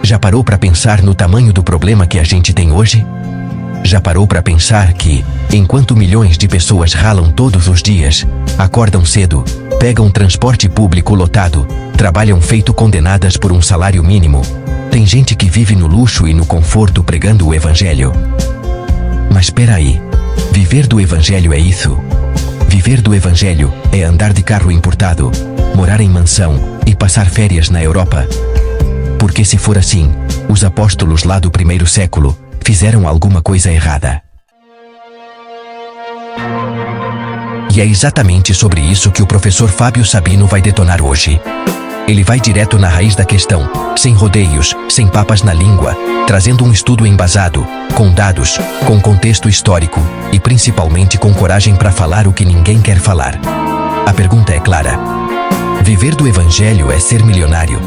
Já parou para pensar no tamanho do problema que a gente tem hoje? Já parou para pensar que, enquanto milhões de pessoas ralam todos os dias, acordam cedo, pegam transporte público lotado, trabalham feito condenadas por um salário mínimo, tem gente que vive no luxo e no conforto pregando o evangelho? Mas espera aí, viver do evangelho é isso? Viver do evangelho é andar de carro importado, morar em mansão e passar férias na Europa? Porque se for assim, os apóstolos lá do primeiro século fizeram alguma coisa errada. E é exatamente sobre isso que o professor Fábio Sabino vai detonar hoje. Ele vai direto na raiz da questão, sem rodeios, sem papas na língua, trazendo um estudo embasado, com dados, com contexto histórico e principalmente com coragem para falar o que ninguém quer falar. A pergunta é clara: viver do evangelho é ser milionário?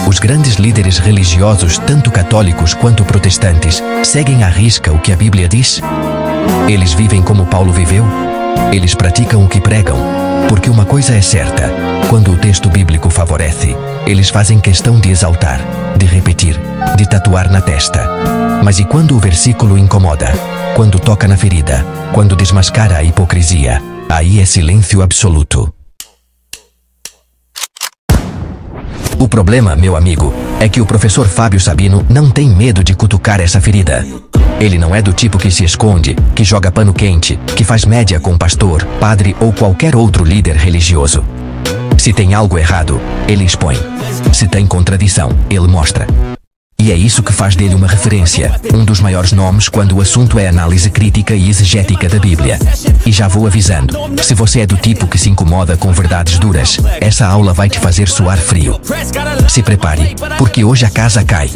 Os grandes líderes religiosos, tanto católicos quanto protestantes, seguem à risca o que a Bíblia diz? Eles vivem como Paulo viveu? Eles praticam o que pregam? Porque uma coisa é certa: quando o texto bíblico favorece, eles fazem questão de exaltar, de repetir, de tatuar na testa. Mas e quando o versículo incomoda? Quando toca na ferida? Quando desmascara a hipocrisia? Aí é silêncio absoluto. O problema, meu amigo, é que o professor Fábio Sabino não tem medo de cutucar essa ferida. Ele não é do tipo que se esconde, que joga pano quente, que faz média com pastor, padre ou qualquer outro líder religioso. Se tem algo errado, ele expõe. Se tem contradição, ele mostra. E é isso que faz dele uma referência, um dos maiores nomes quando o assunto é análise crítica e exegética da Bíblia. E já vou avisando, se você é do tipo que se incomoda com verdades duras, essa aula vai te fazer suar frio. Se prepare, porque hoje a casa cai.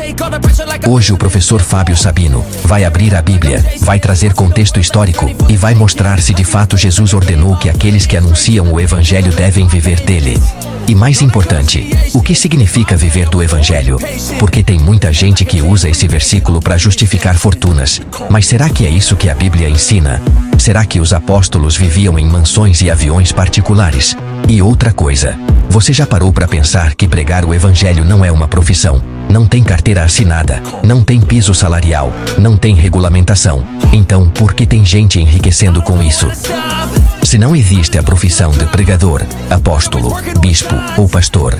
Hoje o professor Fábio Sabino vai abrir a Bíblia, vai trazer contexto histórico e vai mostrar se de fato Jesus ordenou que aqueles que anunciam o evangelho devem viver dele. E mais importante, o que significa viver do evangelho? Porque tem muita gente que usa esse versículo para justificar fortunas. Mas será que é isso que a Bíblia ensina? Será que os apóstolos viviam em mansões e aviões particulares? E outra coisa, você já parou para pensar que pregar o evangelho não é uma profissão? Não tem carteira assinada, não tem piso salarial, não tem regulamentação. Então, por que tem gente enriquecendo com isso? Se não existe a profissão de pregador, apóstolo, bispo ou pastor,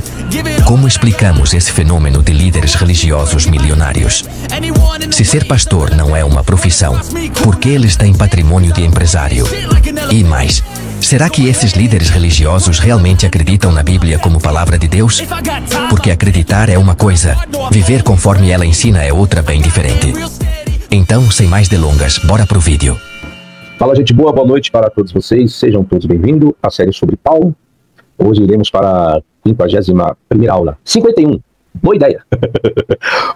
como explicamos esse fenômeno de líderes religiosos milionários? Se ser pastor não é uma profissão, por que eles têm patrimônio de empresário? E mais, será que esses líderes religiosos realmente acreditam na Bíblia como palavra de Deus? Porque acreditar é uma coisa, viver conforme ela ensina é outra bem diferente. Então, sem mais delongas, bora pro vídeo. Fala, gente boa, boa noite para todos vocês, sejam todos bem-vindos à série sobre Paulo. Hoje iremos para a 51ª aula. 51, boa ideia.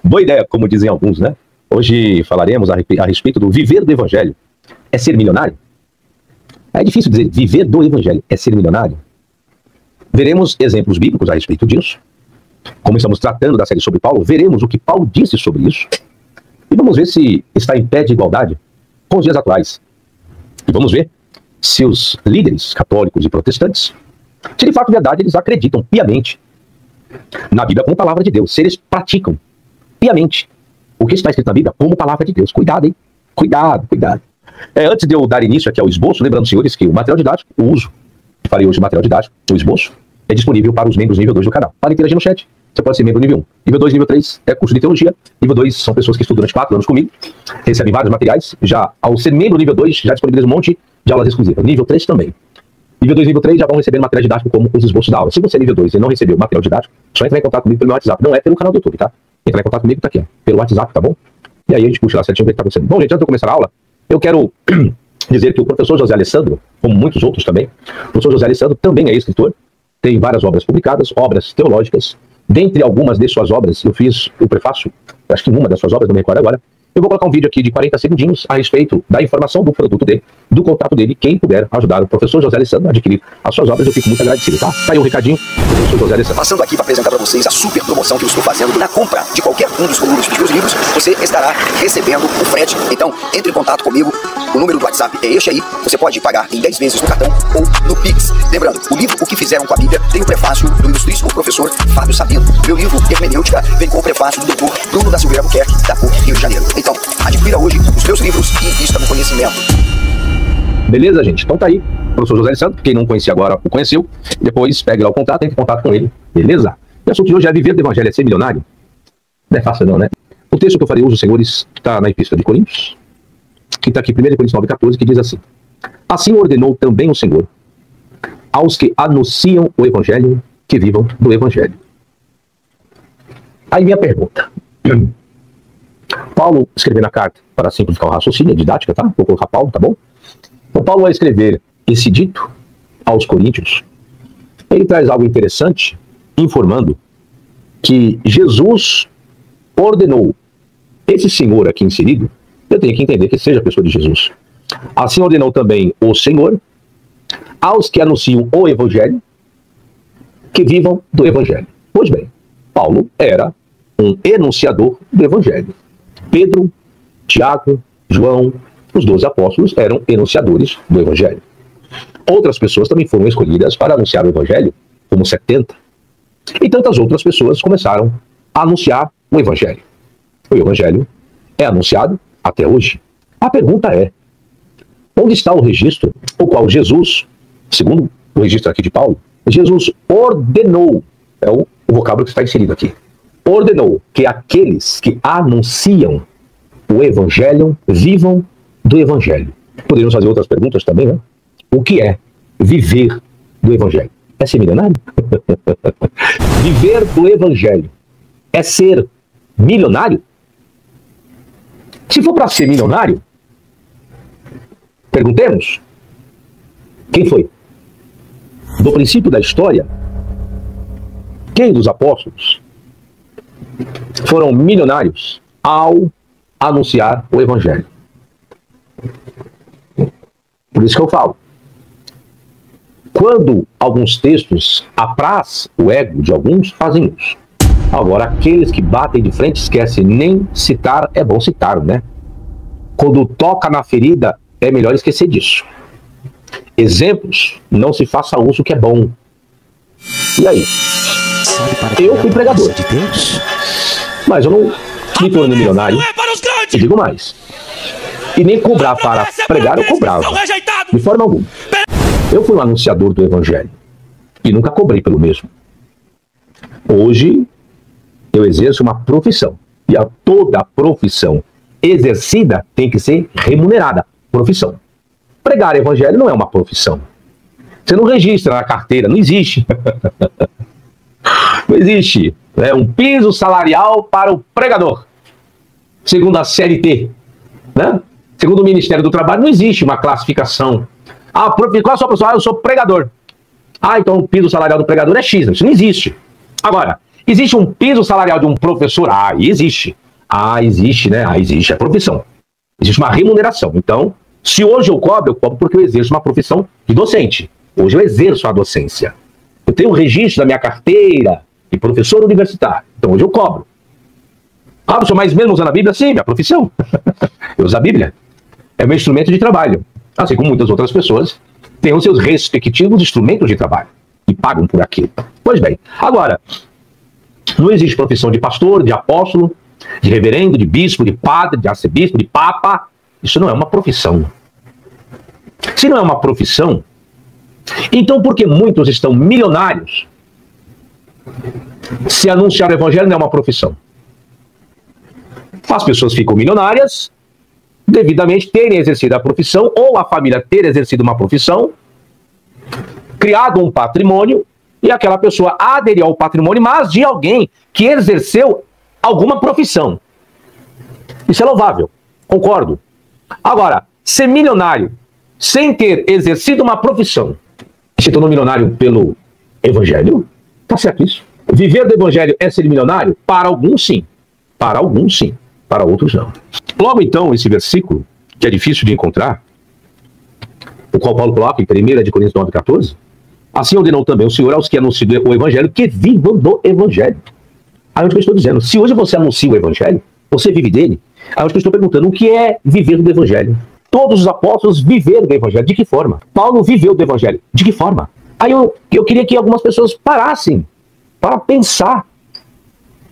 Boa ideia, como dizem alguns, né? Hoje falaremos a respeito do viver do evangelho. É ser milionário? É difícil dizer viver do evangelho é ser milionário. Veremos exemplos bíblicos a respeito disso. Como estamos tratando da série sobre Paulo, veremos o que Paulo disse sobre isso. E vamos ver se está em pé de igualdade com os dias atuais. E vamos ver se os líderes católicos e protestantes, se de fato verdade eles acreditam piamente na Bíblia como palavra de Deus, se eles praticam piamente o que está escrito na Bíblia como palavra de Deus. Cuidado, hein? Cuidado, cuidado. Antes de eu dar início aqui ao esboço, lembrando, senhores, que o material didático, o uso, falei hoje, o material didático, o esboço, é disponível para os membros nível 2 do canal. Para interagir no chat, você pode ser membro nível 1. Nível 2, nível 3 é curso de teologia. Nível 2 são pessoas que estudam durante 4 anos comigo, recebem vários materiais. Já ao ser membro nível 2, já disponibiliza um monte de aulas exclusivas. Nível 3 também. Nível 2 e nível 3 já vão receber material didático como os esboços da aula. Se você é nível 2 e não recebeu material didático, só entra em contato comigo pelo meu WhatsApp. Não é pelo canal do YouTube, tá? Entra em contato comigo, tá aqui, ó, pelo WhatsApp, tá bom? E aí a gente puxa lá certinho o que tá acontecendo. Bom, gente, antes de eu começar a aula, eu quero dizer que o professor José Alessandro, como muitos outros também, o professor José Alessandro também é escritor, tem várias obras publicadas, obras teológicas. Dentre algumas de suas obras, eu fiz o prefácio, acho que uma das suas obras, não me recordo agora, Eu vou colocar um vídeo aqui de 40 segundinhos a respeito da informação do produto dele, do contato dele. Quem puder ajudar o professor José Alessandro a adquirir as suas obras, eu fico muito agradecido, tá? Tá aí um recadinho do professor José Alessandro. Passando aqui para apresentar para vocês a super promoção que eu estou fazendo. Na compra de qualquer um dos volumes dos meus livros, você estará recebendo o frete. Então, entre em contato comigo. O número do WhatsApp é este aí. Você pode pagar em 10 vezes no cartão ou no Pix. Lembrando, o livro O que Fizeram com a Bíblia tem o prefácio do ilustríssimo professor Fábio Sabino. Meu livro Hermenêutica vem com o prefácio do doutor Bruno da Silveira Albuquerque, da PUC Rio de Janeiro. Então, adquira hoje os meus livros e invista no conhecimento. Beleza, gente? Então tá aí, professor José Alessandro. Quem não conhecia agora, o conheceu. Depois pegue lá o contato, entre em contato com ele. Beleza? O assunto de hoje é viver do evangelho, é ser milionário. Não é fácil não, né? O texto que eu farei hoje, senhores, está na Epístola de Coríntios, que está aqui, 1 Coríntios 9,14, que diz assim: assim ordenou também o Senhor aos que anunciam o evangelho, que vivam do evangelho. Aí minha pergunta. Paulo escreveu na carta, para simplificar o raciocínio, didática, tá? Vou colocar Paulo, tá bom? Então Paulo vai escrever esse dito aos coríntios. Ele traz algo interessante, informando que Jesus ordenou esse senhor aqui inserido. Eu tenho que entender que seja a pessoa de Jesus. Assim ordenou também o Senhor aos que anunciam o evangelho, que vivam do evangelho. Pois bem, Paulo era um enunciador do evangelho. Pedro, Tiago, João, os 12 apóstolos eram enunciadores do evangelho. Outras pessoas também foram escolhidas para anunciar o evangelho, como 70. E tantas outras pessoas começaram a anunciar o evangelho. O evangelho é anunciado até hoje. A pergunta é: onde está o registro, o qual Jesus, segundo o registro aqui de Paulo, Jesus ordenou, é o vocábulo que está inserido aqui, ordenou que aqueles que anunciam o evangelho vivam do evangelho. Poderíamos fazer outras perguntas também, né? O que é viver do evangelho? É ser milionário? Viver do evangelho é ser milionário? Se for para ser milionário, perguntemos: quem foi? Do princípio da história, quem dos apóstolos foram milionários ao anunciar o evangelho? Por isso que eu falo, quando alguns textos apraz o ego de alguns, fazem isso. Agora, aqueles que batem de frente esquecem nem citar, é bom citar, né? Quando toca na ferida, é melhor esquecer disso. Exemplos, não se faça uso que é bom. E aí? Eu fui pregador, mas eu não me tornei milionário. E digo mais, e nem cobrar para pregar eu cobrava, de forma alguma. Eu fui um anunciador do evangelho e nunca cobrei pelo mesmo. Hoje eu exerço uma profissão, e toda profissão exercida tem que ser remunerada. Profissão. Pregar evangelho não é uma profissão. Você não registra na carteira, não existe. Não existe. É um piso salarial para o pregador. Segundo a CLT, né? Segundo o Ministério do Trabalho, não existe uma classificação. Ah, qual é a sua profissão? Ah, eu sou pregador. Ah, então o piso salarial do pregador é X. Isso não existe. Agora, existe um piso salarial de um professor? Ah, existe. Ah, existe, né? Ah, existe. É profissão. Existe uma remuneração. Então, se hoje eu cobro porque eu exerço uma profissão de docente. Hoje eu exerço a docência. Eu tenho o registro da minha carteira de professor universitário. Então hoje eu cobro. Ah, professor, mas mesmo usando a Bíblia? Sim, minha profissão. Eu uso a Bíblia. É meu instrumento de trabalho. Assim como muitas outras pessoas têm os seus respectivos instrumentos de trabalho e pagam por aquilo. Pois bem, agora, não existe profissão de pastor, de apóstolo, de reverendo, de bispo, de padre, de arcebispo, de papa. Isso não é uma profissão. Se não é uma profissão, então por que muitos estão milionários se anunciar o evangelho não é uma profissão? As pessoas ficam milionárias devidamente terem exercido a profissão, ou a família ter exercido uma profissão, criado um patrimônio, e aquela pessoa aderiu ao patrimônio, mas de alguém que exerceu alguma profissão. Isso é louvável, concordo. Agora, ser milionário sem ter exercido uma profissão, se tornou milionário pelo evangelho? Tá certo isso? Viver do evangelho é ser milionário? Para alguns sim. Para alguns sim. Para outros não. Logo então, esse versículo, que é difícil de encontrar, o qual Paulo coloca em 1 Coríntios 9,14, assim ordenou também o Senhor aos que anunciam o Evangelho, que vivam do Evangelho. Aí onde eu estou dizendo, se hoje você anuncia o Evangelho, você vive dele, aí onde eu estou perguntando, o que é viver do Evangelho? Todos os apóstolos viveram do Evangelho, de que forma? Paulo viveu do Evangelho, de que forma? Aí eu queria que algumas pessoas parassem para pensar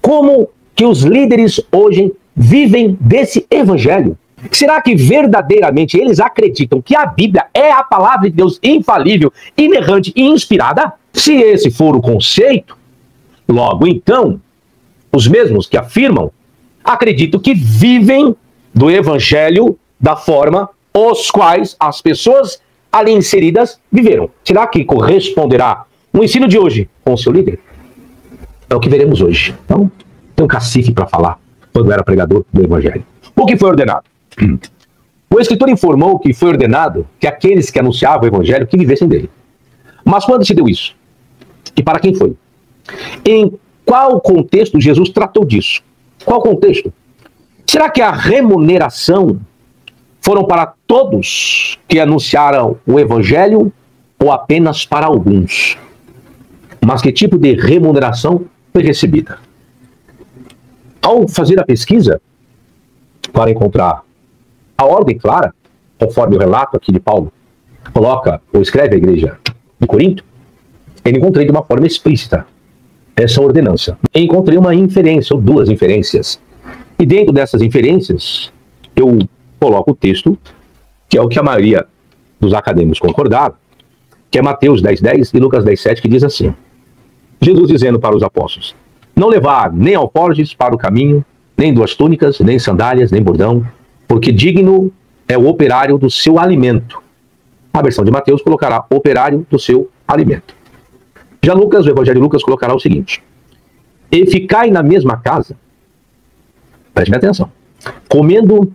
como que os líderes hoje vivem desse Evangelho. Será que verdadeiramente eles acreditam que a Bíblia é a palavra de Deus infalível, inerrante e inspirada? Se esse for o conceito, logo então, os mesmos que afirmam, acreditam que vivem do Evangelho da forma os quais as pessoas ali inseridas viveram. Será que corresponderá o ensino de hoje com o seu líder? É o que veremos hoje. Então, tem um cacife para falar quando era pregador do Evangelho. O que foi ordenado? O escritor informou que foi ordenado que aqueles que anunciavam o Evangelho que vivessem dele. Mas quando se deu isso? E para quem foi? Em qual contexto Jesus tratou disso? Qual contexto? Será que a remuneração foram para todos que anunciaram o Evangelho ou apenas para alguns? Mas que tipo de remuneração foi recebida? Ao fazer a pesquisa para encontrar a ordem clara, conforme o relato aqui de Paulo coloca ou escreve a igreja de Corinto, eu encontrei de uma forma explícita essa ordenança. Eu encontrei uma inferência, ou duas inferências. E dentro dessas inferências, eu coloco o texto, que é o que a maioria dos acadêmicos concordaram, que é Mateus 10:10 e Lucas 10:7, que diz assim: Jesus dizendo para os apóstolos: não levar nem alforjes para o caminho, nem duas túnicas, nem sandálias, nem bordão, porque digno é o operário do seu alimento. A versão de Mateus colocará operário do seu alimento. Já Lucas, o Evangelho de Lucas, colocará o seguinte: e ficai na mesma casa, preste atenção, comendo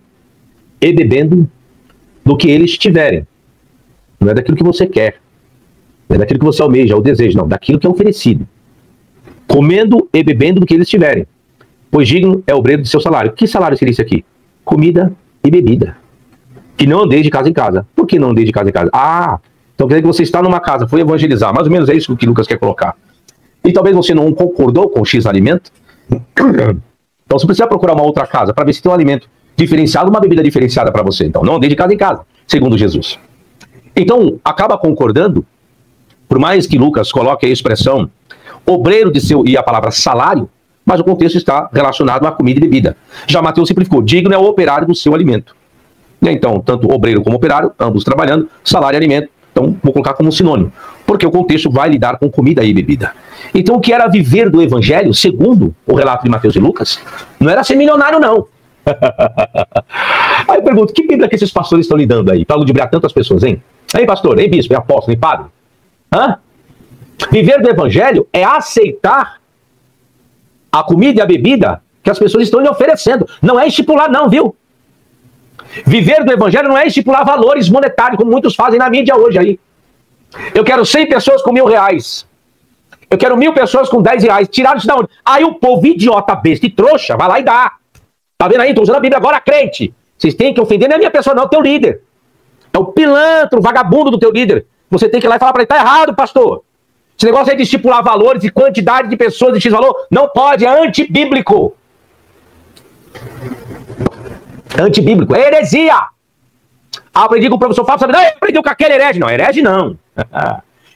e bebendo do que eles tiverem. Não é daquilo que você quer, não é daquilo que você almeja ou deseja, não, daquilo que é oferecido. Comendo e bebendo do que eles tiverem, pois digno é o obreiro do seu salário. Que salário seria isso aqui? Comida e bebida. E não andeis de casa em casa. Por que não andeis de casa em casa? Ah, então quer dizer que você está numa casa, foi evangelizar. Mais ou menos é isso que Lucas quer colocar. E talvez você não concordou com o X alimento. Então você precisa procurar uma outra casa para ver se tem um alimento diferenciado, uma bebida diferenciada para você. Então não andeis de casa em casa, segundo Jesus. Então acaba concordando, por mais que Lucas coloque a expressão obreiro de seu, e a palavra salário, mas o contexto está relacionado à comida e bebida. Já Mateus simplificou: digno é o operário do seu alimento. E então, tanto obreiro como operário, ambos trabalhando, salário e alimento, então vou colocar como um sinônimo, porque o contexto vai lidar com comida e bebida. Então o que era viver do Evangelho, segundo o relato de Mateus e Lucas, não era ser milionário, não. Aí eu pergunto, que Bíblia que esses pastores estão lidando aí, para ludibriar tantas pessoas, hein? Hein, pastor, hein, bispo, hein, apóstolo, hein, padre? Hã? Viver do Evangelho é aceitar a comida e a bebida que as pessoas estão lhe oferecendo. Não é estipular, não, viu? Viver do Evangelho não é estipular valores monetários, como muitos fazem na mídia hoje aí. Eu quero 100 pessoas com R$1.000. Eu quero 1.000 pessoas com R$10. Tiraram isso da onde? Aí o povo idiota, besta e trouxa vai lá e dá. Tá vendo aí? Estou usando a Bíblia agora, crente. Vocês têm que ofender, não é a minha pessoa, não, é o teu líder. É o pilantra, o vagabundo do teu líder. Você tem que ir lá e falar para ele: tá errado, pastor. Esse negócio aí de estipular valores e quantidade de pessoas de X valor, não pode, é antibíblico. Antibíblico, é heresia. Aprendi com o professor Fábio, sabe? Não, aprendeu com aquele herege. Não, herege não.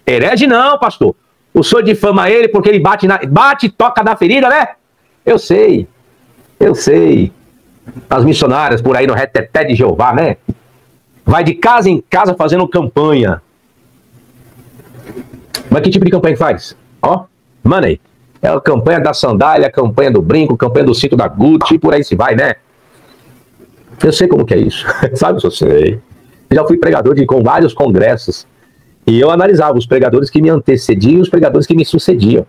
Herege não, pastor. O senhor difama ele porque ele bate e toca na ferida, né? Eu sei. As missionárias por aí no reteté de Jeová, né? Vai de casa em casa fazendo campanha. Mas que tipo de campanha que faz? Ó, money. É a campanha da sandália, a campanha do brinco, a campanha do cinto da Gucci, e por aí se vai, né? Eu sei como que é isso. Sabe, eu sei. Já fui pregador com vários congressos. E eu analisava os pregadores que me antecediam e os pregadores que me sucediam.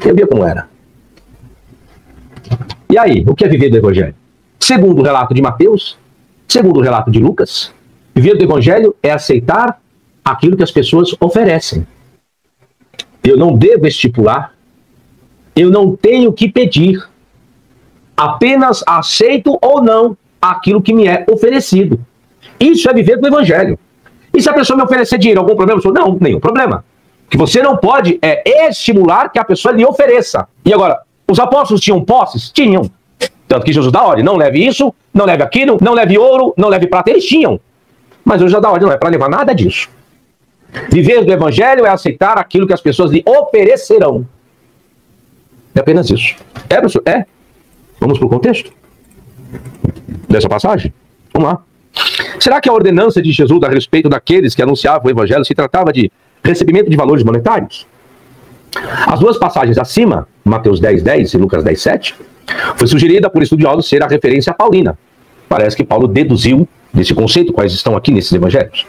Eu via como era. E aí, o que é viver do Evangelho? Segundo o relato de Mateus, segundo o relato de Lucas, viver do Evangelho é aceitar aquilo que as pessoas oferecem. Eu não devo estipular, eu não tenho que pedir, apenas aceito ou não aquilo que me é oferecido. Isso é viver do evangelho. E se a pessoa me oferecer dinheiro, algum problema? Eu falo, não, nenhum problema. O que você não pode é estimular que a pessoa lhe ofereça. E agora, os apóstolos tinham posses? Tinham. Tanto que Jesus dá ordem, não leve isso, não leve aquilo, não leve ouro, não leve prata. Eles tinham. Mas hoje já dá ordem, não é para levar nada disso. Viver do evangelho é aceitar aquilo que as pessoas lhe oferecerão. É apenas isso. É, professor? É. Vamos para o contexto dessa passagem? Vamos lá. Será que a ordenança de Jesus a respeito daqueles que anunciavam o evangelho se tratava de recebimento de valores monetários? As duas passagens acima, Mateus 10:10 e Lucas 10:7, foi sugerida por estudiosos ser a referência paulina. Parece que Paulo deduziu desse conceito quais estão aqui nesses evangelhos.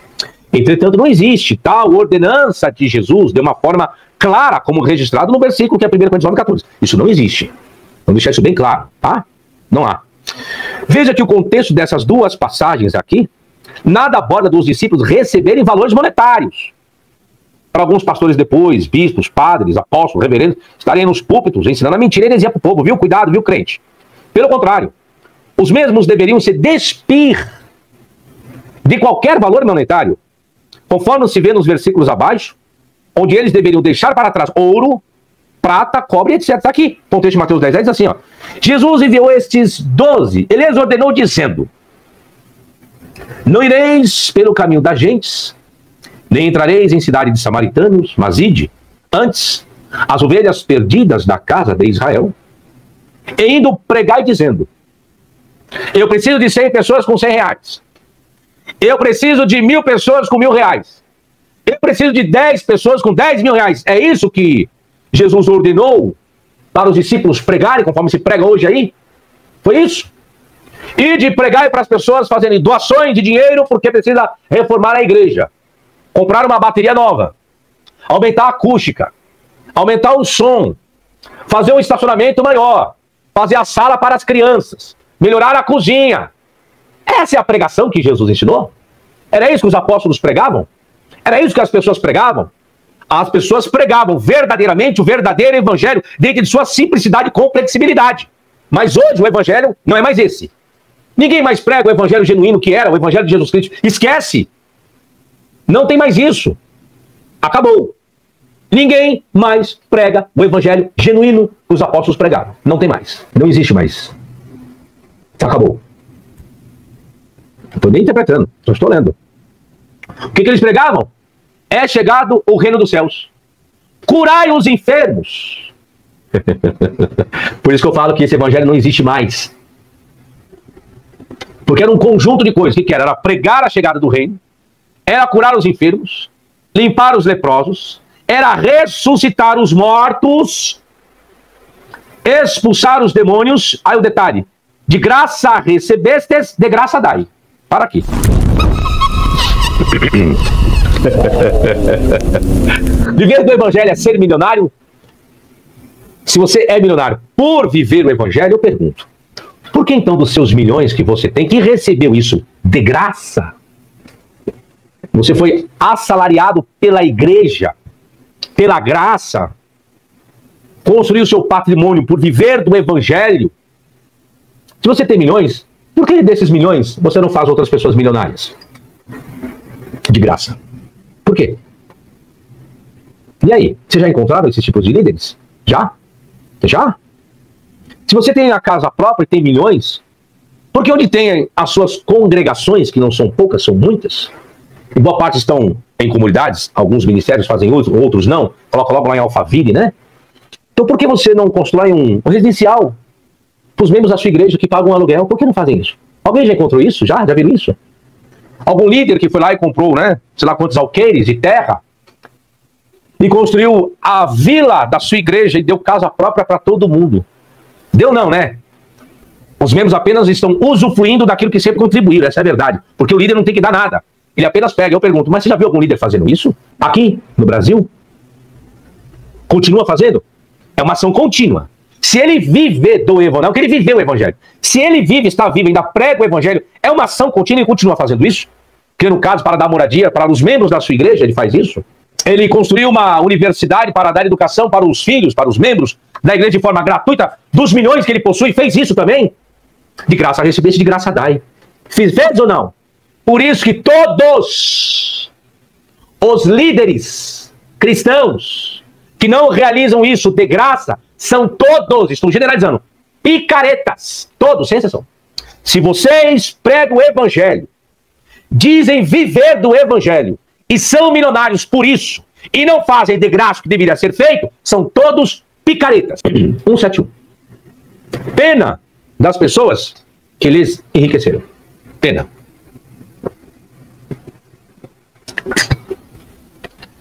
Entretanto, não existe tal ordenança de Jesus de uma forma clara, como registrado no versículo que é 1 Coríntios 9:14. Isso não existe. Vamos deixar isso bem claro, tá? Não há. Veja que o contexto dessas duas passagens aqui, nada aborda dos discípulos receberem valores monetários. Para alguns pastores depois, bispos, padres, apóstolos, reverendos, estarem nos púlpitos ensinando a mentira e heresia para o povo, viu? Cuidado, viu, crente? Pelo contrário, os mesmos deveriam se despir de qualquer valor monetário, conforme se vê nos versículos abaixo, onde eles deveriam deixar para trás ouro, prata, cobre, etc. Está aqui, contexto de Mateus 10, diz assim, ó. Jesus enviou estes 12, ele lhes ordenou dizendo: não ireis pelo caminho das gentes, nem entrareis em cidade de samaritanos, mas ide, antes, as ovelhas perdidas da casa de Israel, e indo pregai dizendo: eu preciso de 100 pessoas com 100 reais. Eu preciso de 1000 pessoas com 1000 reais. Eu preciso de 10 pessoas com 10 mil reais. É isso que Jesus ordenou para os discípulos pregarem, conforme se prega hoje aí? Foi isso? E de pregar para as pessoas fazerem doações de dinheiro porque precisa reformar a igreja, comprar uma bateria nova, aumentar a acústica, aumentar o som, fazer um estacionamento maior, fazer a sala para as crianças, melhorar a cozinha. Essa é a pregação que Jesus ensinou? Era isso que os apóstolos pregavam? Era isso que as pessoas pregavam? As pessoas pregavam verdadeiramente o verdadeiro evangelho dentro de sua simplicidade e complexibilidade. Mas hoje o evangelho não é mais esse. Ninguém mais prega o evangelho genuíno que era o evangelho de Jesus Cristo. Esquece. Não tem mais isso. Acabou. Ninguém mais prega o evangelho genuíno que os apóstolos pregavam. Não tem mais. Não existe mais. Acabou. Estou nem interpretando, só estou lendo. O que eles pregavam? É chegado o reino dos céus. Curai os enfermos. Por isso que eu falo que esse evangelho não existe mais. Porque era um conjunto de coisas. O que era? Era pregar a chegada do reino, era curar os enfermos, limpar os leprosos, era ressuscitar os mortos, expulsar os demônios. Aí o detalhe: de graça recebestes, de graça dai. Para aqui. Viver do evangelho é ser milionário? Se você é milionário por viver o evangelho, eu pergunto: por que então dos seus milhões que você tem, que recebeu isso de graça? Você foi assalariado pela igreja, pela graça, construiu seu patrimônio por viver do evangelho. Se você tem milhões, por que desses milhões você não faz outras pessoas milionárias? De graça. Por quê? E aí, você já encontraram esses tipos de líderes? Já? Já? Se você tem a casa própria e tem milhões, porque onde tem as suas congregações, que não são poucas, são muitas, e boa parte estão em comunidades, alguns ministérios fazem uso, outros não, coloca logo lá em Alphaville, né? Então por que você não constrói um residencial para os membros da sua igreja que pagam um aluguel? Por que não fazem isso? Alguém já encontrou isso? Já viram isso? Algum líder que foi lá e comprou, né, sei lá quantos alqueires de terra e construiu a vila da sua igreja e deu casa própria para todo mundo? Deu não, né? Os membros apenas estão usufruindo daquilo que sempre contribuíram, essa é a verdade. Porque o líder não tem que dar nada. Ele apenas pega. Eu pergunto, mas você já viu algum líder fazendo isso? Aqui, no Brasil? Continua fazendo? É uma ação contínua. Se ele vive do evangelho, não que ele viveu o evangelho. Se ele vive, está vivo, ainda prega o evangelho, é uma ação contínua e continua fazendo isso? Criando casos para dar moradia para os membros da sua igreja, ele faz isso? Ele construiu uma universidade para dar educação para os filhos, para os membros da igreja de forma gratuita, dos milhões que ele possui, fez isso também? De graça recebesse, de graça dai. Fez ou não? Por isso que todos os líderes cristãos que não realizam isso de graça são todos, estou generalizando, picaretas. Todos, sem exceção. Se vocês pregam o evangelho, dizem viver do evangelho e são milionários por isso e não fazem de graça o que deveria ser feito, são todos picaretas. 171. Pena das pessoas que lhes enriqueceram. Pena.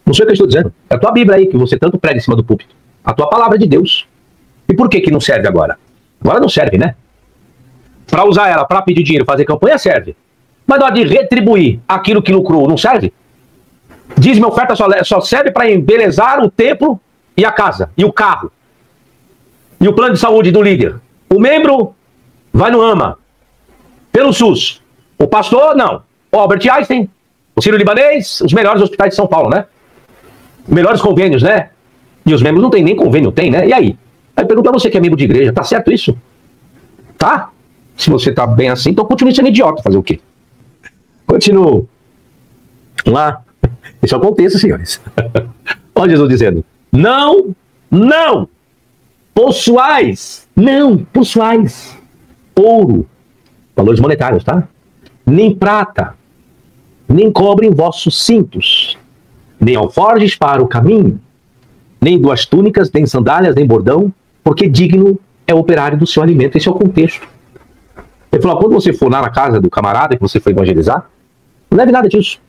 Não sei o que eu estou dizendo. É a tua Bíblia aí que você tanto prega em cima do púlpito. A tua palavra de Deus. E por que não serve agora? Agora não serve, né? Para usar ela, para pedir dinheiro, fazer campanha, serve. Mas na hora de retribuir aquilo que lucrou, não serve? Dízimo e oferta só serve para embelezar o templo e a casa, e o carro. E o plano de saúde do líder. O membro vai no AMA, pelo SUS. O pastor, não. O Albert Einstein, o Sírio-Libanês, os melhores hospitais de São Paulo, né? Melhores convênios, né? E os membros não tem nem convênio, tem, né? E aí? Aí pergunta a você que é membro de igreja, tá certo isso? Tá? Se você tá bem assim, então continue sendo idiota. Fazer o quê? Continuo. Vamos lá. Esse é o contexto, senhores. Olha Jesus dizendo: não possuais ouro, valores monetários, tá? Nem prata, nem cobre em vossos cintos, nem alforjes para o caminho, nem duas túnicas, nem sandálias, nem bordão, porque digno é o operário do seu alimento. Esse é o contexto. Ele falou: quando você for lá na casa do camarada que você foi evangelizar, não leve nada disso.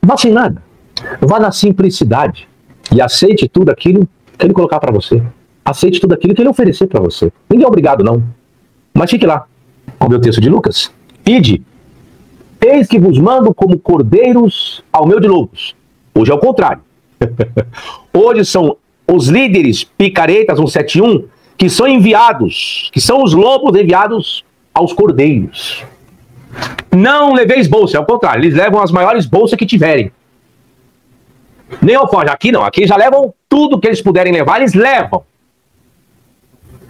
Não vá sem nada. Vá na simplicidade e aceite tudo aquilo que ele colocar para você. Aceite tudo aquilo que ele oferecer para você. Ninguém é obrigado, não. Mas fique lá. Olha o meu texto de Lucas. Ide, eis que vos mando como cordeiros ao meio de lobos. Hoje é o contrário. Hoje são os líderes picaretas 171 que são enviados, que são os lobos enviados aos cordeiros. Não leveis bolsa, é o contrário. Eles levam as maiores bolsas que tiverem. Nem alforje. Aqui não, aqui já levam tudo que eles puderem levar, eles levam.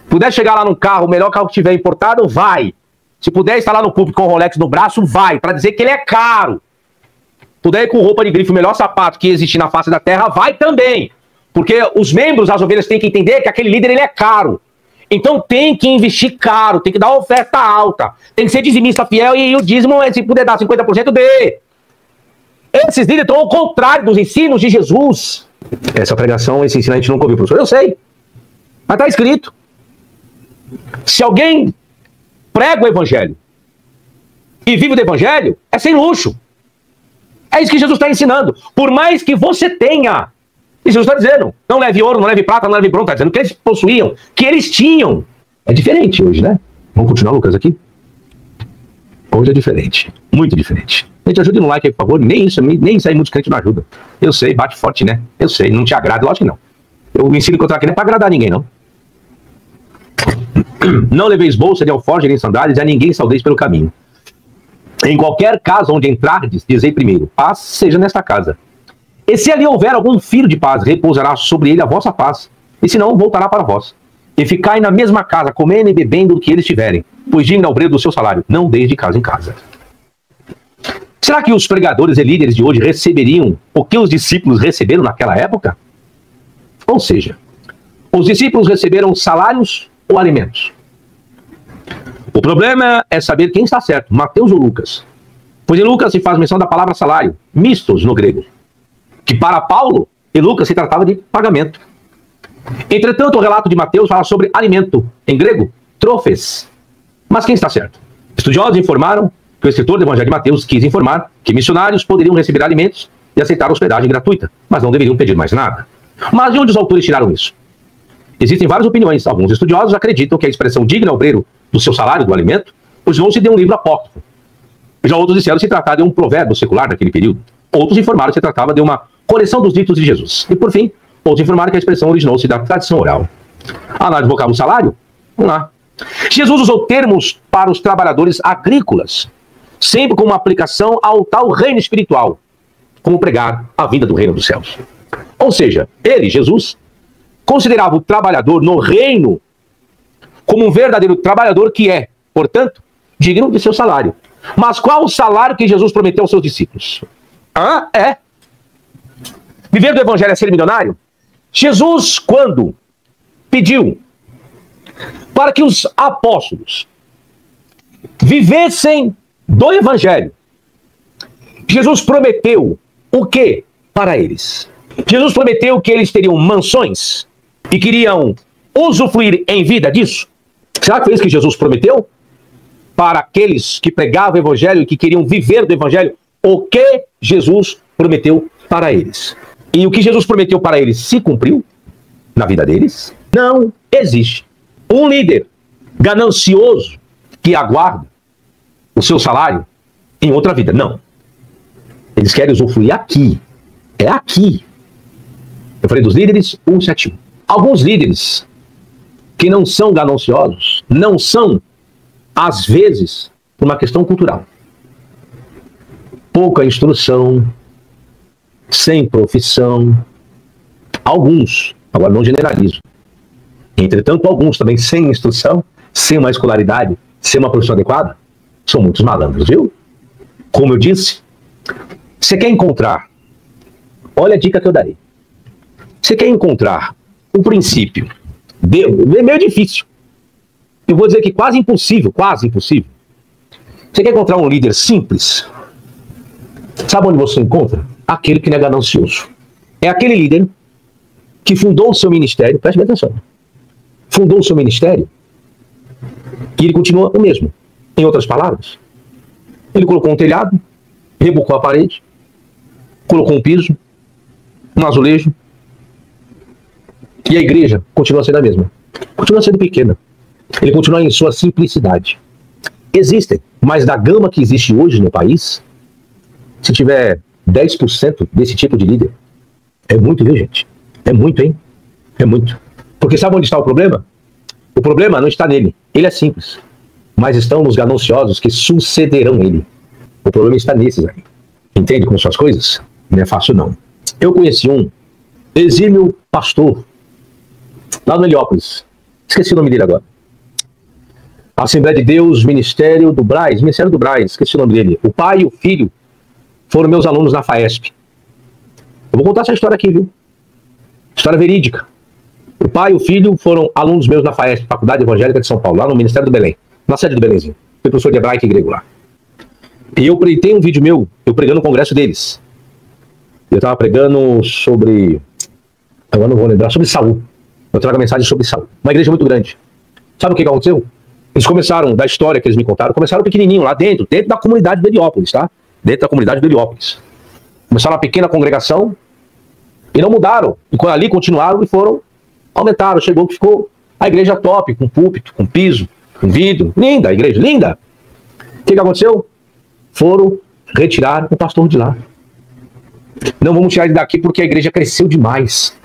Puder chegar lá no carro, o melhor carro que tiver importado, vai. Se puder estar lá no público com o Rolex no braço, vai, para dizer que ele é caro. Puder ir com roupa de grife, o melhor sapato que existe na face da terra, vai também. Porque os membros, as ovelhas, têm que entender que aquele líder, ele é caro. Então tem que investir caro, tem que dar oferta alta, tem que ser dizimista fiel e o dízimo, se puder dar 50%, dê. Esses líderes estão ao contrário dos ensinos de Jesus. Essa pregação, esse ensino a gente nunca ouviu, professor. Eu sei. Mas está escrito. Se alguém prega o evangelho e vive do evangelho, é sem luxo. É isso que Jesus está ensinando. Por mais que você tenha, e Jesus está dizendo, não leve ouro, não leve prata, não leve bronze, está dizendo que eles possuíam, que eles tinham. É diferente hoje, né? Vamos continuar, Lucas, aqui? Hoje é diferente. Muito diferente. Gente, ajude no like aí, por favor. Nem isso aí muitos crentes não ajudam. Eu sei, bate forte, né? Eu sei, não te agrada, lógico que não. Eu me ensino que eu estou aqui não é para agradar ninguém, não. Não leveis bolsa, nem alforje, nem sandálias, a ninguém saudeis pelo caminho. Em qualquer casa onde entrardes, dizei primeiro, paz seja nesta casa. E se ali houver algum filho de paz, repousará sobre ele a vossa paz, e se não, voltará para vós. E ficai na mesma casa, comendo e bebendo do que eles tiverem, pois digno é o obreiro do seu salário, não desde casa em casa. Será que os pregadores e líderes de hoje receberiam o que os discípulos receberam naquela época? Ou seja, os discípulos receberam salários ou alimentos? O problema é saber quem está certo, Mateus ou Lucas. Pois em Lucas se faz menção da palavra salário, mistos no grego, que para Paulo e Lucas se tratava de pagamento. Entretanto, o relato de Mateus fala sobre alimento, em grego, trofes. Mas quem está certo? Estudiosos informaram que o escritor do Evangelho de Mateus quis informar que missionários poderiam receber alimentos e aceitar hospedagem gratuita, mas não deveriam pedir mais nada. Mas de onde os autores tiraram isso? Existem várias opiniões. Alguns estudiosos acreditam que a expressão digno é obreiro do seu salário, do alimento, originou-se de um livro apócrifo. Já outros disseram que se tratava de um provérbio secular daquele período. Outros informaram que se tratava de uma coleção dos ditos de Jesus. E por fim, outros informaram que a expressão originou-se da tradição oral. A análise do vocábulo salário? Vamos lá. Jesus usou termos para os trabalhadores agrícolas, sempre com uma aplicação ao tal reino espiritual, como pregar a vinda do reino dos céus. Ou seja, ele, Jesus, considerava o trabalhador no reino como um verdadeiro trabalhador que é, portanto, digno de seu salário. Mas qual o salário que Jesus prometeu aos seus discípulos? Viver do evangelho é ser milionário? Jesus, quando pediu para que os apóstolos vivessem do evangelho, Jesus prometeu o que para eles? Jesus prometeu que eles teriam mansões e queriam usufruir em vida disso? Será que foi isso que Jesus prometeu? Para aqueles que pregavam o evangelho e que queriam viver do evangelho, o que Jesus prometeu para eles? E o que Jesus prometeu para eles se cumpriu na vida deles? Não existe um líder ganancioso que aguarda o seu salário em outra vida. Não. Eles querem usufruir aqui. É aqui. Eu falei dos líderes 171. Alguns líderes que não são gananciosos, não são, às vezes, por uma questão cultural. Pouca instrução, sem profissão. Alguns, agora não generalizo. Entretanto, alguns também sem instrução, sem uma escolaridade, sem uma profissão adequada, são muitos malandros, viu? Como eu disse, você quer encontrar, olha a dica que eu darei. Você quer encontrar o princípio, é meio difícil. Eu vou dizer que quase impossível, quase impossível. Você quer encontrar um líder simples? Sabe onde você encontra? Aquele que não é ganancioso. É aquele líder que fundou o seu ministério, preste bem atenção, fundou o seu ministério e ele continua o mesmo. Em outras palavras, ele colocou um telhado, rebocou a parede, colocou um piso, um azulejo, e a igreja continua sendo a mesma. Continua sendo pequena. Ele continua em sua simplicidade. Existem, mas da gama que existe hoje no país, se tiver 10% desse tipo de líder, é muito, viu, gente? É muito, hein? É muito. Porque sabe onde está o problema? O problema não está nele. Ele é simples. Mas estão nos gananciosos que sucederão ele. O problema está nesses aí. Entende como são as coisas? Não é fácil, não. Eu conheci um exímio pastor lá no Heliópolis. Esqueci o nome dele agora. Assembleia de Deus, Ministério do Braz. Ministério do Braz, esqueci o nome dele. O pai e o filho foram meus alunos na FAESP. Eu vou contar essa história aqui, viu? História verídica. O pai e o filho foram alunos meus na FAESP, Faculdade Evangélica de São Paulo, lá no Ministério do Belém. Na sede do Belémzinho. Fui professor de hebraico e grego lá. E eu tem um vídeo meu, eu pregando no congresso deles. Eu estava pregando sobre... Agora não vou lembrar, sobre Saul. Eu trago a mensagem sobre Saul. Uma igreja muito grande. Sabe o que aconteceu? Eles começaram, da história que eles me contaram, começaram pequenininho lá dentro da comunidade do Heliópolis, tá? Dentro da comunidade do Heliópolis. Começaram uma pequena congregação e não mudaram. E ali continuaram e foram, aumentaram. Chegou que ficou a igreja top, com púlpito, com piso, com vidro. Linda a igreja, linda. O que aconteceu? Foram retirar o pastor de lá. Não vamos tirar ele daqui porque a igreja cresceu demais.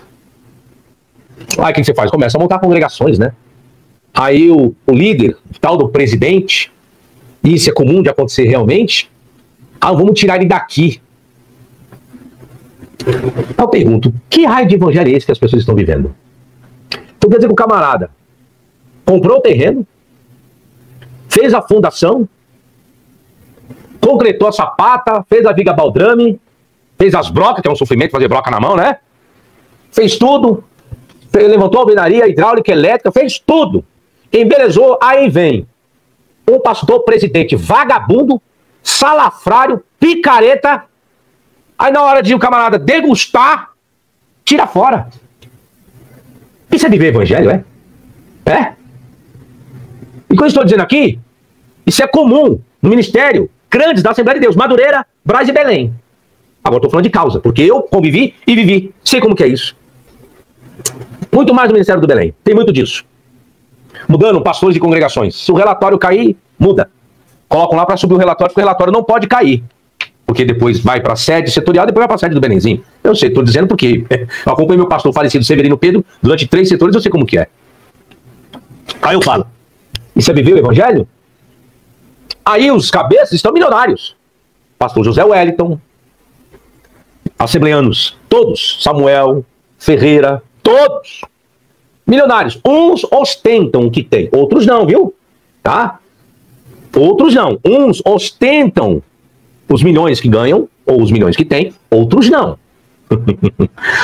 Aí o que você faz? Começa a montar congregações, né? Aí o líder, o tal do presidente, e isso é comum de acontecer realmente, vamos tirar ele daqui. Eu pergunto, que raio de evangelho é esse que as pessoas estão vivendo? Então quer dizer que o camarada comprou o terreno, fez a fundação, concretou a sapata, fez a viga baldrame, fez as brocas, que é um sofrimento fazer broca na mão, né? Fez tudo, levantou a alvenaria, hidráulica, elétrica, fez tudo. Embelezou, aí vem um pastor presidente vagabundo, salafrário, picareta, aí na hora de o camarada degustar, tira fora. Isso é viver evangelho, é? É? E quando eu estou dizendo aqui, isso é comum no ministério, grandes da Assembleia de Deus, Madureira, Braz e Belém. Agora estou falando de causa, porque eu convivi e vivi, sei como que é isso. Muito mais no Ministério do Belém, tem muito disso. Mudando pastores de congregações. Se o relatório cair, muda. Colocam lá para subir o relatório, porque o relatório não pode cair. Porque depois vai para a sede setorial, depois vai para a sede do Belenzinho. Eu sei, estou dizendo porque eu acompanhei meu pastor falecido Severino Pedro durante 3 setores, eu sei como que é. Aí eu falo, isso é viver o evangelho? Aí os cabeças estão milionários. Pastor José Wellington, assembleanos, todos, Samuel, Ferreira, todos milionários. Uns ostentam o que tem, outros não, viu? Tá? Outros não. Uns ostentam os milhões que ganham, ou os milhões que têm, outros não.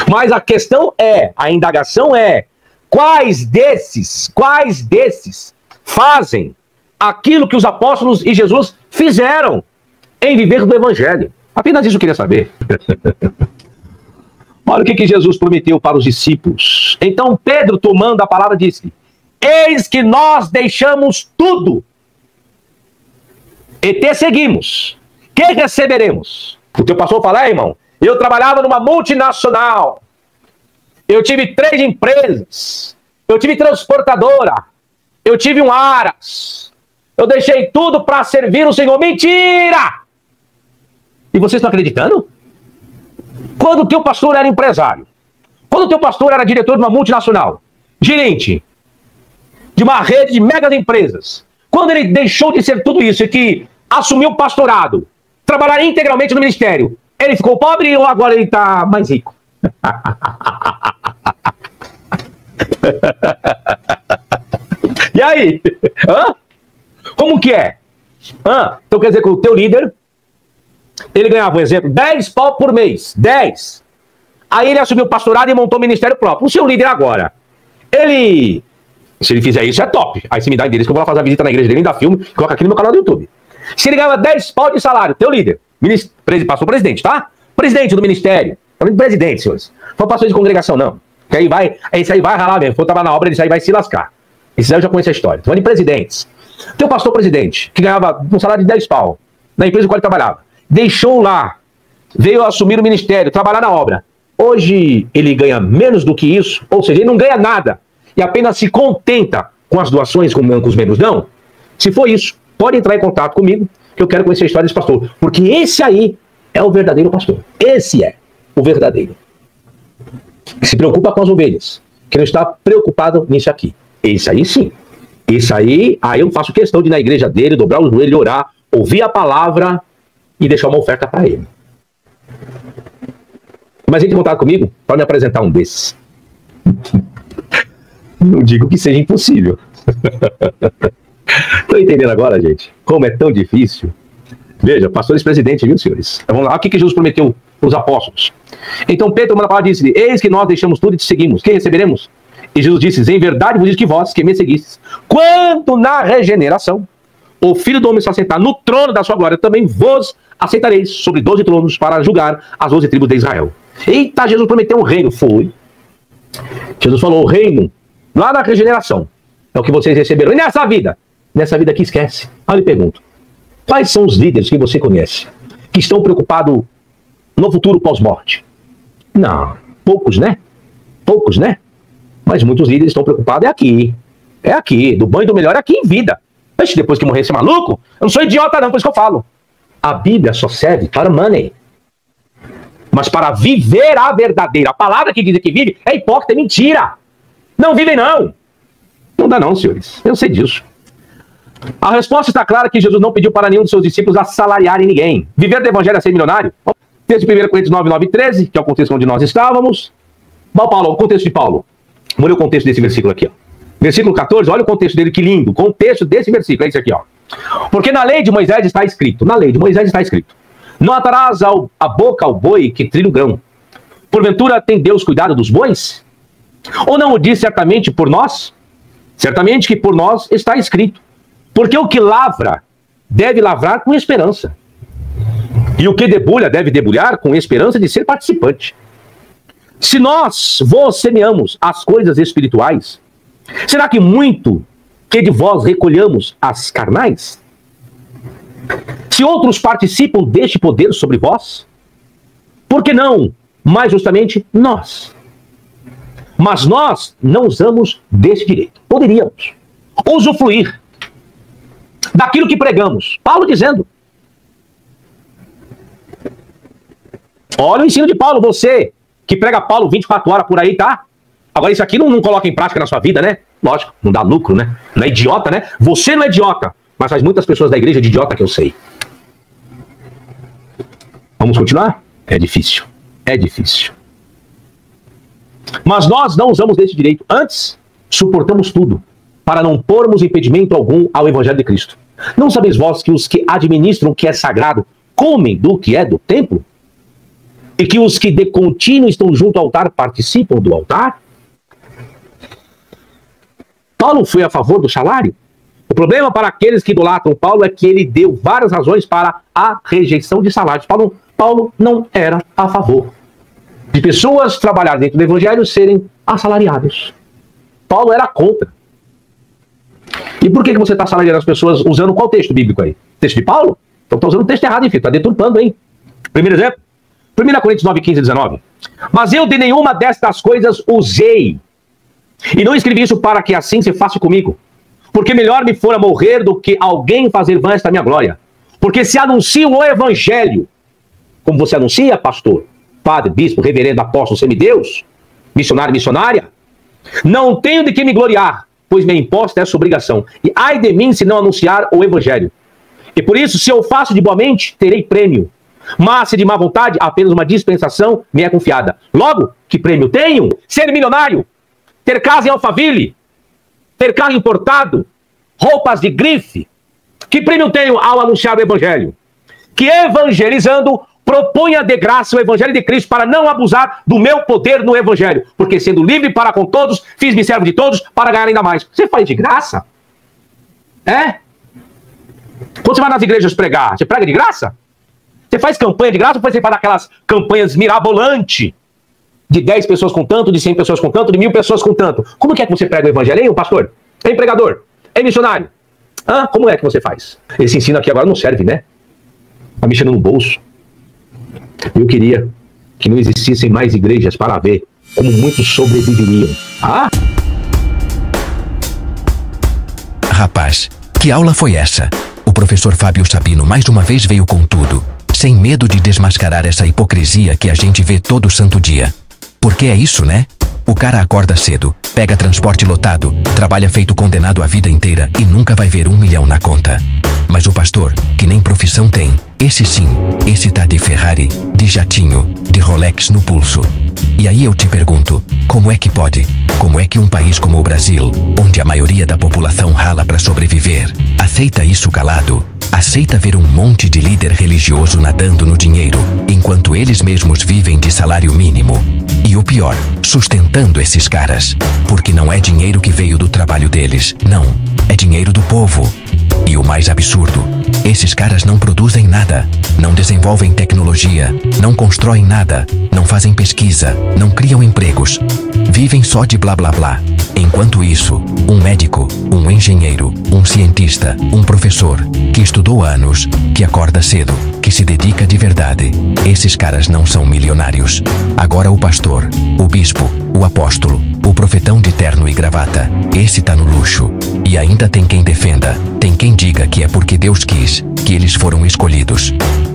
Mas a questão é, a indagação é, quais desses fazem aquilo que os apóstolos e Jesus fizeram em viver do Evangelho? Apenas isso eu queria saber. Olha o que Jesus prometeu para os discípulos. Então Pedro, tomando a palavra, disse: eis que nós deixamos tudo e te seguimos. Que receberemos? O teu pastor fala: irmão, eu trabalhava numa multinacional, eu tive 3 empresas, eu tive transportadora, eu tive um Aras, eu deixei tudo para servir o Senhor. Mentira! E vocês estão acreditando? Quando o teu pastor era empresário, quando o teu pastor era diretor de uma multinacional, gerente de uma rede de megas empresas, quando ele deixou de ser tudo isso e que assumiu o pastorado, trabalhar integralmente no ministério, ele ficou pobre ou agora ele está mais rico? E aí? Hã? Como que é? Então quer dizer que o teu líder, ele ganhava, um exemplo, 10 pau por mês. 10. Aí ele assumiu o pastorado e montou o ministério próprio. O seu líder agora, ele... Se ele fizer isso, é top. Aí você me dá endereço que eu vou lá fazer a visita na igreja dele, dá filme, coloca aqui no meu canal do YouTube. Se ele ganhava 10 pau de salário, teu líder, pastor presidente, tá? Presidente do ministério. Falando de presidente, senhores. Não foi pastor de congregação, não. Que aí vai, esse aí vai ralar mesmo. For trabalhar na obra, esse aí vai se lascar. Esse aí eu já conheço a história. Tô falando de presidentes. Teu pastor presidente, que ganhava um salário de 10 pau, na empresa em qual ele trabalhava, deixou lá, veio assumir o ministério, trabalhar na obra. Hoje ele ganha menos do que isso, ou seja, ele não ganha nada e apenas se contenta com as doações que os membros dão. Se for isso, pode entrar em contato comigo, que eu quero conhecer a história desse pastor, porque esse aí é o verdadeiro pastor. Esse é o verdadeiro. Que se preocupa com as ovelhas, que não está preocupado nisso aqui. Esse aí sim. Esse aí eu faço questão de ir na igreja dele, dobrar o joelho, orar, ouvir a palavra e deixar uma oferta para ele. Mas entre em contato comigo para me apresentar um desses. Não digo que seja impossível. Estão entendendo agora, gente? Como é tão difícil? Veja, pastores presidentes, viu, senhores? Vamos lá, o que Jesus prometeu aos apóstolos? Então Pedro, uma palavra, disse: eis que nós deixamos tudo e te seguimos. Quem receberemos? E Jesus disse: em verdade vos digo que vós, que me seguistes, quando na regeneração o Filho do Homem se assentar no trono da sua glória, também vos aceitareis sobre 12 tronos para julgar as 12 tribos de Israel. Eita, Jesus prometeu um reino. Foi. Jesus falou: o reino, lá na regeneração, é o que vocês receberam. E nessa vida? Nessa vida aqui, esquece. Aí eu lhe pergunto: quais são os líderes que você conhece que estão preocupados no futuro pós-morte? Não, poucos, né? Poucos, né? Mas muitos líderes estão preocupados é aqui, do bom e do melhor é aqui em vida. Mas depois que morrer, você é maluco? Eu não sou idiota não, por isso que eu falo. A Bíblia só serve para money. Mas para viver a verdadeira, a palavra que diz que vive, é hipócrita, é mentira. Não vivem não. Não dá não, senhores. Eu sei disso. A resposta está clara que Jesus não pediu para nenhum dos seus discípulos assalariarem ninguém. Viver do evangelho é ser milionário? Texto de 1 Coríntios 9, 9 e 13, que é o contexto onde nós estávamos. Paulo, o contexto de Paulo. Olha o contexto desse versículo aqui, ó. Versículo 14, olha o contexto dele, que lindo. O contexto desse versículo é esse aqui, ó. Porque na lei de Moisés está escrito, não atarás a boca ao boi que trilha o grão. Porventura tem Deus cuidado dos bois? Ou não o diz certamente por nós? Certamente que por nós está escrito. Porque o que lavra deve lavrar com esperança. E o que debulha deve debulhar com esperança de ser participante. Se nós vos semeamos as coisas espirituais, será que muito que de vós recolhamos as carnais? Se outros participam deste poder sobre vós, por que não, mais justamente, nós? Mas nós não usamos desse direito. Poderíamos usufruir daquilo que pregamos. Paulo dizendo. Olha o ensino de Paulo, você que prega Paulo 24 horas por aí, tá? Agora isso aqui não coloca em prática na sua vida, né? Lógico, não dá lucro, né? Não é idiota, né? Você não é idiota, mas faz muitas pessoas da igreja de idiota que eu sei. Vamos continuar? É difícil. É difícil. Mas nós não usamos desse direito. Antes, suportamos tudo, para não pormos impedimento algum ao evangelho de Cristo. Não sabeis vós que os que administram o que é sagrado comem do que é do templo? E que os que de contínuo estão junto ao altar participam do altar? Paulo foi a favor do salário? O problema para aqueles que idolatram Paulo é que ele deu várias razões para a rejeição de salários. Paulo não era a favor de pessoas trabalharem dentro do evangelho serem assalariadas. Paulo era contra. E por que você está assalariando as pessoas usando qual texto bíblico aí? Texto de Paulo? Então está usando o texto errado, enfim, está deturpando, hein? Primeiro exemplo, 1 Coríntios 9, 15 e 19. Mas eu de nenhuma destas coisas usei. E não escrevi isso para que assim se faça comigo. Porque melhor me fora morrer do que alguém fazer vã esta minha glória. Porque se anuncio o evangelho, como você anuncia, pastor, padre, bispo, reverendo, apóstolo, semideus, missionário, missionária, não tenho de que me gloriar, pois me é imposta essa obrigação. E ai de mim se não anunciar o evangelho. E por isso, se eu faço de boa mente, terei prêmio. Mas se de má vontade, apenas uma dispensação me é confiada. Logo, que prêmio tenho? Ser milionário, ter casa em Alphaville, ter carro importado, roupas de grife. Que prêmio tenho ao anunciar o evangelho? Que evangelizando, proponha de graça o evangelho de Cristo para não abusar do meu poder no evangelho. Porque sendo livre para com todos, fiz-me servo de todos para ganhar ainda mais. Você faz de graça? É? Quando você vai nas igrejas pregar, você prega de graça? Você faz campanha de graça ou você faz aquelas campanhas mirabolantes? De 10 pessoas com tanto, de 100 pessoas com tanto, de 1000 pessoas com tanto. Como que é que você prega o evangelho, hein, pastor? Hein, pregador? Hein, missionário? Como é que você faz? Esse ensino aqui agora não serve, né? Tá mexendo no bolso. Eu queria que não existissem mais igrejas para ver como muitos sobreviveriam. Rapaz, que aula foi essa? O professor Fábio Sabino mais uma vez veio com tudo, sem medo de desmascarar essa hipocrisia que a gente vê todo santo dia. Porque é isso, né? O cara acorda cedo, pega transporte lotado, trabalha feito condenado a vida inteira e nunca vai ver 1 milhão na conta. Mas o pastor, que nem profissão tem, esse sim, esse tá de Ferrari, de jatinho, de Rolex no pulso. E aí eu te pergunto, como é que pode? Como é que um país como o Brasil, onde a maioria da população rala para sobreviver, aceita isso calado? Aceita ver um monte de líder religioso nadando no dinheiro, enquanto eles mesmos vivem de salário mínimo. E o pior, sustentando esses caras. Porque não é dinheiro que veio do trabalho deles, não. É dinheiro do povo. E o mais absurdo, esses caras não produzem nada, não desenvolvem tecnologia, não constroem nada, não fazem pesquisa, não criam empregos. Vivem só de blá blá blá. Enquanto isso, um médico, um engenheiro, um cientista, um professor, que estudou anos, que acorda cedo, que se dedica de verdade, esses caras não são milionários. Agora o pastor, o bispo, o apóstolo, o profetão de terno e gravata, esse tá no luxo. E ainda tem quem defenda, tem quem diga que é porque Deus quis, que eles foram escolhidos.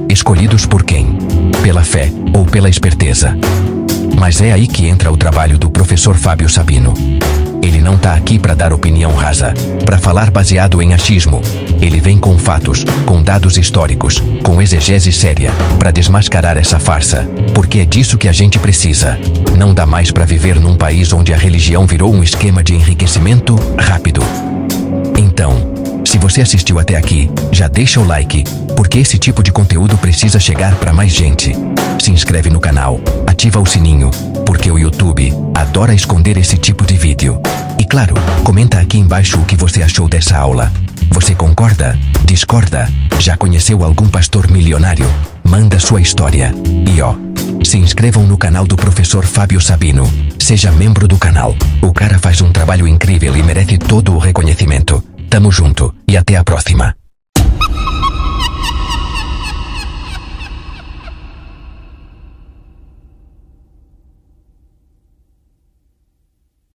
Escolhidos por quem? Pela fé ou pela esperteza? Mas é aí que entra o trabalho do professor Fábio Sabino. Ele não tá aqui para dar opinião rasa, para falar baseado em achismo. Ele vem com fatos, com dados históricos, com exegese séria, para desmascarar essa farsa, porque é disso que a gente precisa. Não dá mais para viver num país onde a religião virou um esquema de enriquecimento rápido. Então, se você assistiu até aqui, já deixa o like, porque esse tipo de conteúdo precisa chegar para mais gente. Se inscreve no canal, ativa o sininho, porque o YouTube adora esconder esse tipo de vídeo. E claro, comenta aqui embaixo o que você achou dessa aula. Você concorda? Discorda? Já conheceu algum pastor milionário? Manda sua história. E ó, se inscrevam no canal do professor Fábio Sabino. Seja membro do canal. O cara faz um trabalho incrível e merece todo o reconhecimento. Tamo junto e até a próxima.